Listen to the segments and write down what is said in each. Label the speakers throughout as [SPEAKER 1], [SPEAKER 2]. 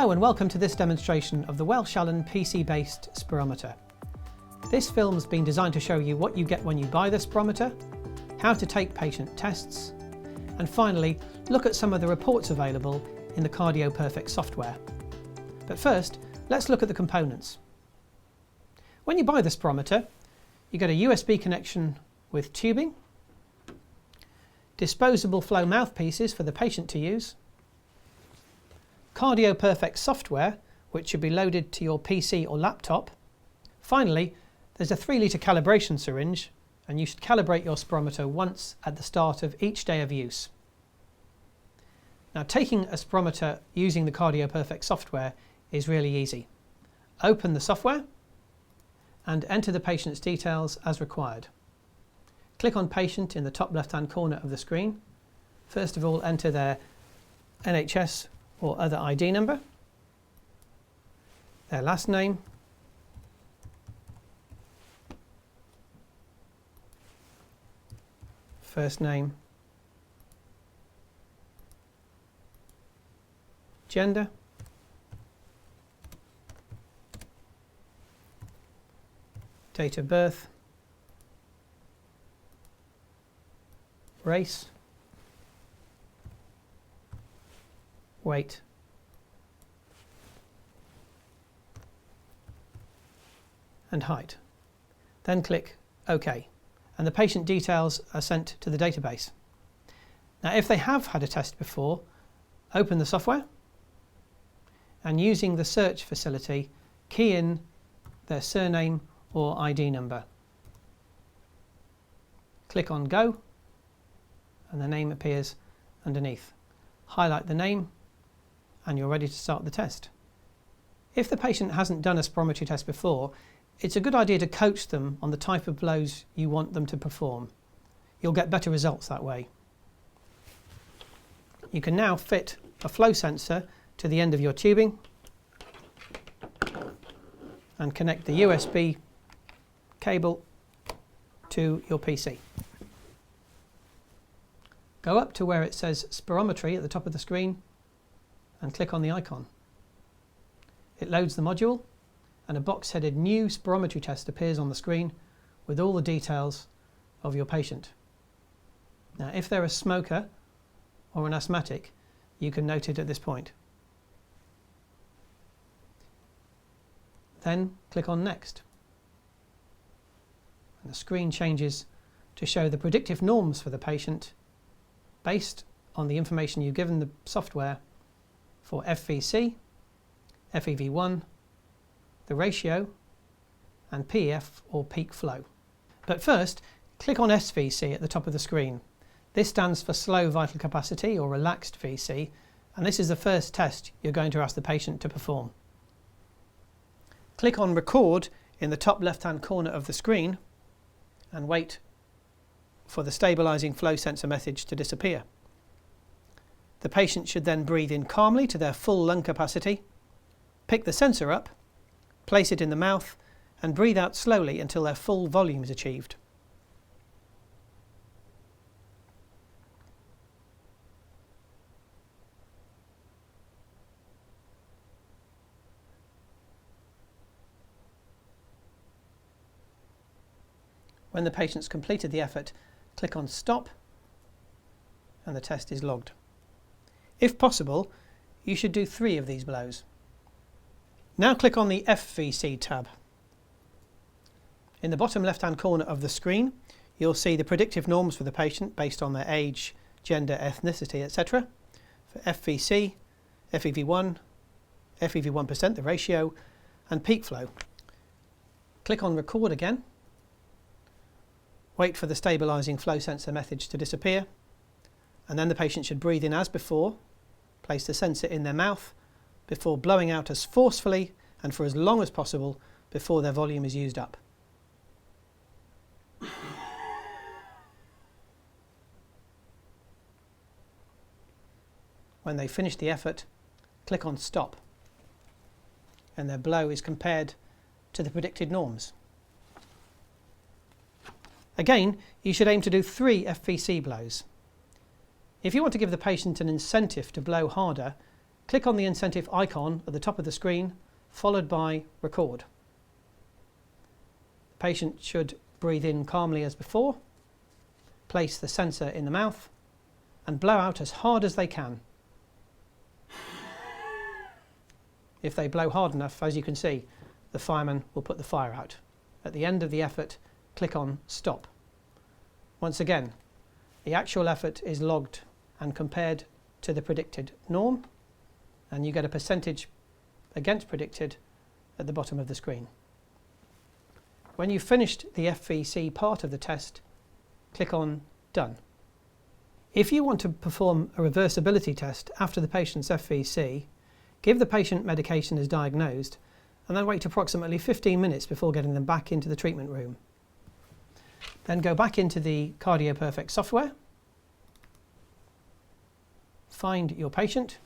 [SPEAKER 1] Hello and welcome to this demonstration of the Wellch Allyn PC-based spirometer. This film's been designed to show you what you get when you buy the spirometer, how to take patient tests, and finally look at some of the reports available in the CardioPerfect software. But first, let's look at the components. When you buy the spirometer, you get a USB connection with tubing, disposable flow mouthpieces for the patient to use, CardioPerfect software, which should be loaded to your PC or laptop. Finally, there's a 3-litre calibration syringe, and you should calibrate your spirometer once at the start of each day of use. Now, taking a spirometer using the CardioPerfect software is really easy. Open the software and enter the patient's details as required. Click on Patient in the top left-hand corner of the screen. First of all, enter their NHS or other ID number, their last name, first name, gender, date of birth, race, weight, and height. Then click OK, and the patient details are sent to the database. Now, if they have had a test before, open the software and using the search facility, key in their surname or ID number. Click on Go, and the name appears underneath. Highlight the name, and you're ready to start the test. If the patient hasn't done a spirometry test before, it's a good idea to coach them on the type of blows you want them to perform. You'll get better results that way. You can now fit a flow sensor to the end of your tubing and connect the USB cable to your PC. Go up to where it says Spirometry at the top of the screen and click on the icon. It loads the module and a box headed New Spirometry Test appears on the screen with all the details of your patient. Now, if they're a smoker or an asthmatic, you can note it at this point. Then click on Next. And the screen changes to show the predictive norms for the patient based on the information you've given the software for FVC, FEV1, the ratio, and PEF or peak flow. But first, click on SVC at the top of the screen. This stands for slow vital capacity or relaxed VC, and this is the first test you're going to ask the patient to perform. Click on Record in the top left-hand corner of the screen and wait for the stabilising flow sensor message to disappear. The patient should then breathe in calmly to their full lung capacity, pick the sensor up, place it in the mouth, and breathe out slowly until their full volume is achieved. When the patient's completed the effort, click on Stop and the test is logged. If possible, you should do 3 of these blows. Now click on the FVC tab. In the bottom left-hand corner of the screen, you'll see the predictive norms for the patient based on their age, gender, ethnicity, etc. for FVC, FEV1, FEV1%, the ratio, and peak flow. Click on Record again. Wait for the stabilising flow sensor message to disappear, and then the patient should breathe in as before, place the sensor in their mouth before blowing out as forcefully and for as long as possible before their volume is used up. When they finish the effort, click on Stop, and their blow is compared to the predicted norms. Again, you should aim to do 3 FVC blows. If you want to give the patient an incentive to blow harder, click on the incentive icon at the top of the screen, followed by record. The patient should breathe in calmly as before, place the sensor in the mouth, and blow out as hard as they can. If they blow hard enough, as you can see, the fireman will put the fire out. At the end of the effort, click on stop. Once again, the actual effort is logged and compared to the predicted norm, and you get a percentage against predicted at the bottom of the screen. When you've finished the FVC part of the test, click on Done. If you want to perform a reversibility test after the patient's FVC, give the patient medication as diagnosed, and then wait approximately 15 minutes before getting them back into the treatment room. Then go back into the CardioPerfect software, find your patient,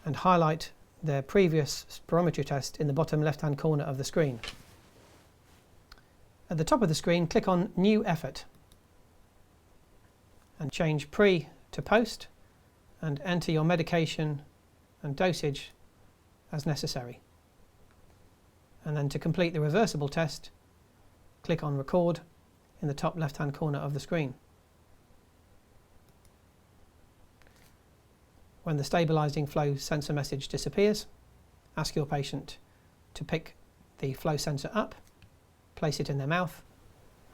[SPEAKER 1] and highlight their previous spirometry test in the bottom left-hand corner of the screen. At the top of the screen, click on New Effort and change pre to post and enter your medication and dosage as necessary. And then to complete the reversible test, click on Record in the top left-hand corner of the screen. When the stabilising flow sensor message disappears, ask your patient to pick the flow sensor up, place it in their mouth,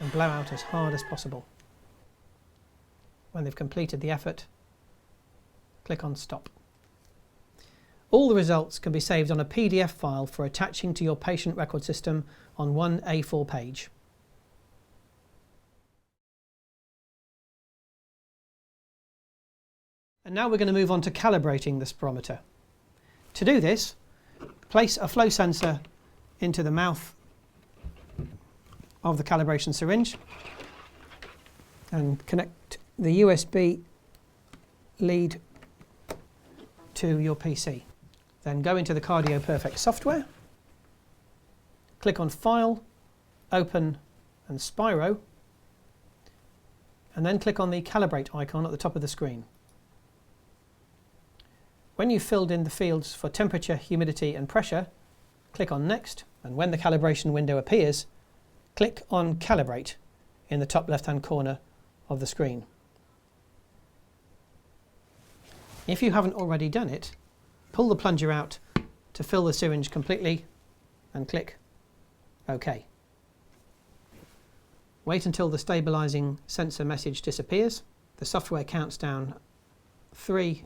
[SPEAKER 1] and blow out as hard as possible. When they've completed the effort, click on Stop. All the results can be saved on a PDF file for attaching to your patient record system on one A4 page. And now we're going to move on to calibrating the spirometer. To do this, place a flow sensor into the mouth of the calibration syringe and connect the USB lead to your PC. Then go into the CardioPerfect software, click on File, Open and Spiro, and then click on the Calibrate icon at the top of the screen. When you've filled in the fields for temperature, humidity and pressure, click on Next, and when the calibration window appears, click on Calibrate in the top left-hand corner of the screen. If you haven't already done it, pull the plunger out to fill the syringe completely and click OK. Wait until the stabilising sensor message disappears. The software counts down 3,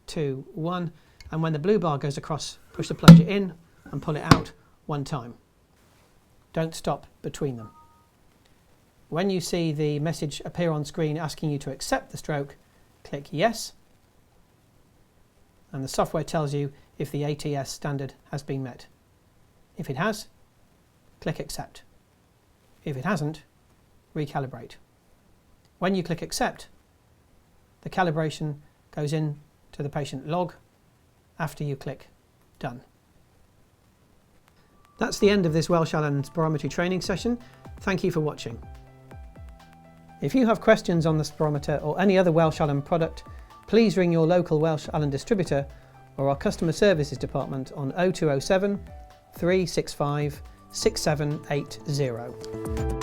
[SPEAKER 1] 2, 1, and when the blue bar goes across, push the plunger in and pull it out one time. Don't stop between them. When you see the message appear on screen asking you to accept the stroke, click Yes, and the software tells you if the ATS standard has been met. If it has, click Accept. If it hasn't, recalibrate. When you click Accept, the calibration goes in to the patient log after you click Done. That's the end of this Wellch Allyn spirometry training session. Thank you for watching. If you have questions on the spirometer or any other Wellch Allyn product, please ring your local Wellch Allyn distributor or our customer services department on 0207 365 6780.